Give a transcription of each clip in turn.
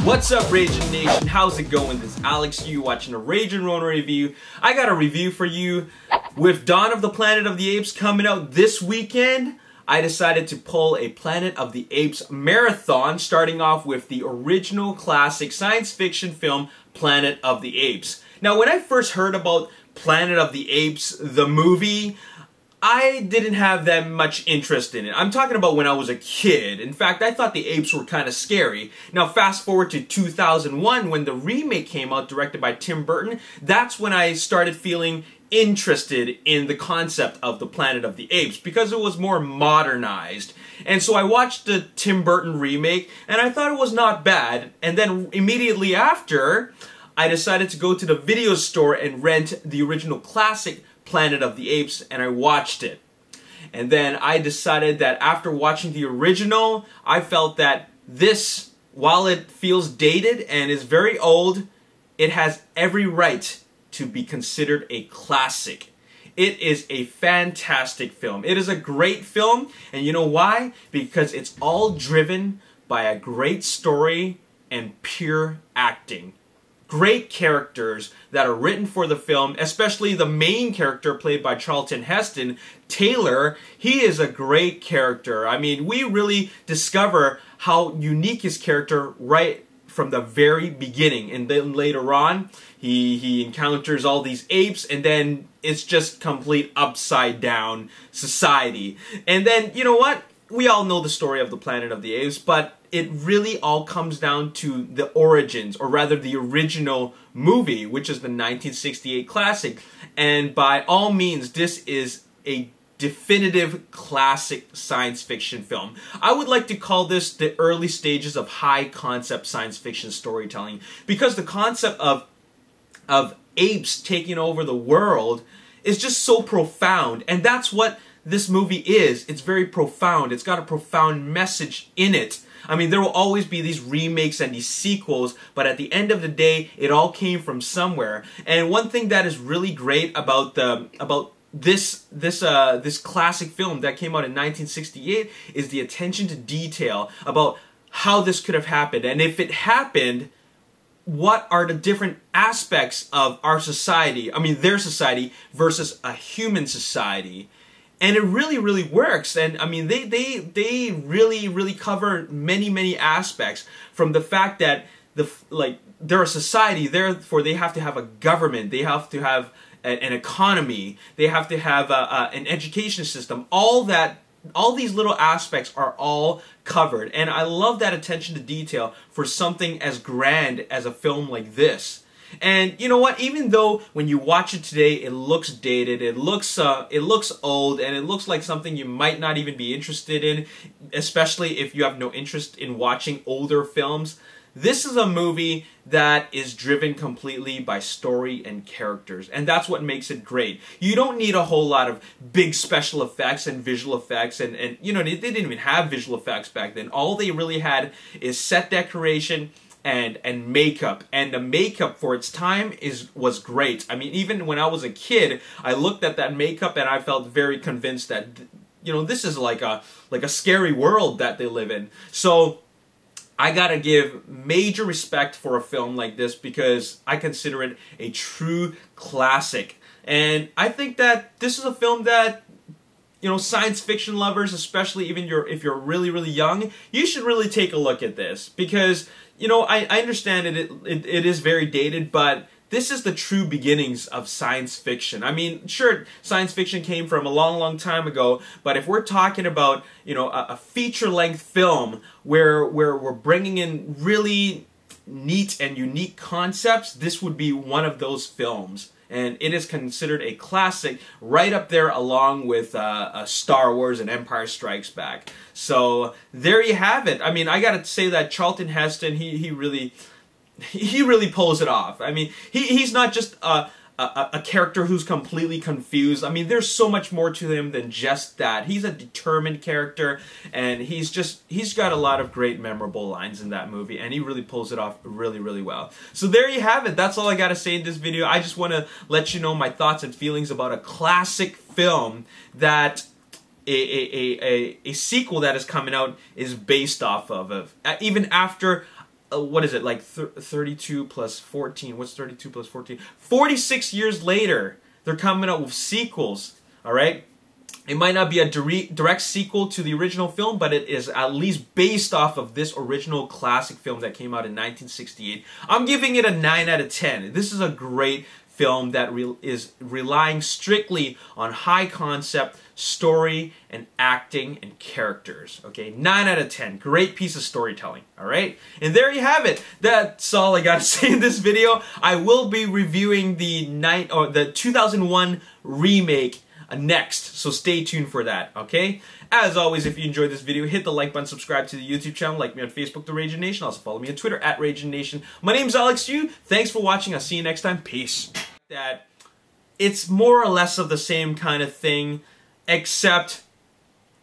What's up, Ragin Nation? How's it going? This is Alex. You watching a Ragin Ronin review. I got a review for you. With Dawn of the Planet of the Apes coming out this weekend, I decided to pull a Planet of the Apes marathon, starting off with the original classic science fiction film, Planet of the Apes. Now, when I first heard about Planet of the Apes, the movie, I didn't have that much interest in it. I'm talking about when I was a kid. In fact, I thought the apes were kind of scary. Now, fast forward to 2001, when the remake came out, directed by Tim Burton, that's when I started feeling interested in the concept of the Planet of the Apes, because it was more modernized. And so I watched the Tim Burton remake, and I thought it was not bad. And then immediately after, I decided to go to the video store and rent the original classic Planet of the Apes, and I watched it. And then I decided that after watching the original, I felt that this, while it feels dated and is very old, it has every right to be considered a classic. It is a fantastic film. It is a great film, and you know why? Because it's all driven by a great story and pure acting. Great characters that are written for the film, especially the main character played by Charlton Heston, Taylor. He is a great character. I mean, we really discover how unique his character right from the very beginning, and then later on he encounters all these apes, and then it's just complete upside down society. And then, you know what? We all know the story of the Planet of the Apes, but it really all comes down to the origins, or rather the original movie, which is the 1968 classic. And by all means, this is a definitive classic science fiction film. I would like to call this the early stages of high concept science fiction storytelling, because the concept of apes taking over the world is just so profound, and that's what this movie is. It's very profound. It's got a profound message in it. I mean, there will always be these remakes and these sequels, but at the end of the day, it all came from somewhere. And one thing that is really great about this classic film that came out in 1968 is the attention to detail about how this could have happened, and if it happened, what are the different aspects of our society, I mean their society versus a human society. And it really, really works. And I mean, they really cover many aspects, from the fact that they're a society, therefore they have to have a government, they have to have an economy, they have to have an education system. All these little aspects are all covered, and I love that attention to detail for something as grand as a film like this. And you know what? Even though when you watch it today, it looks dated, it looks old, and it looks like something you might not even be interested in, especially if you have no interest in watching older films. This is a movie that is driven completely by story and characters, and that's what makes it great. You don't need a whole lot of big special effects and visual effects, and you know, they didn't even have visual effects back then. All they really had is set decoration and makeup, and the makeup for its time was great. I mean, even when I was a kid, I looked at that makeup and I felt very convinced that, you know, this is like a scary world that they live in. So I gotta give major respect for a film like this, because I consider it a true classic. And I think that this is a film that, you know, science fiction lovers, especially even if you're really young, you should really take a look at this, because, you know, I understand it is very dated, but this is the true beginnings of science fiction. I mean, sure, science fiction came from a long time ago, but if we're talking about, you know, a feature-length film where we're bringing in really neat and unique concepts, this would be one of those films. And it is considered a classic, right up there along with Star Wars and Empire Strikes Back. So there you have it. I mean, I gotta say that Charlton Heston, he really pulls it off. I mean, he's not just a character who's completely confused. I mean, there's so much more to him than just that. He's a determined character, and he's got a lot of great memorable lines in that movie, and he really pulls it off really well. So there you have it. That's all I gotta say in this video. I just want to let you know my thoughts and feelings about a classic film that a sequel that is coming out is based off of. Even after what is it, like 32 plus 14? What's 32 plus 14? 46 years later, they're coming out with sequels, all right? It might not be a direct sequel to the original film, but it is at least based off of this original classic film that came out in 1968. I'm giving it a 9 out of 10. This is a great film that is relying strictly on high concept, story, and acting and characters. Okay, 9 out of 10. Great piece of storytelling. All right, and there you have it. That's all I got to say in this video. I will be reviewing the 2001 remake next, so stay tuned for that, okay? As always, if you enjoyed this video, hit the like button, subscribe to the YouTube channel, like me on Facebook, The Ragin Nation. Also follow me on Twitter, @RaginNation. My name's Alex Yu. Thanks for watching. I'll see you next time. Peace. That it's more or less of the same kind of thing, except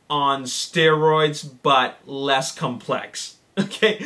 on steroids, but less complex, okay?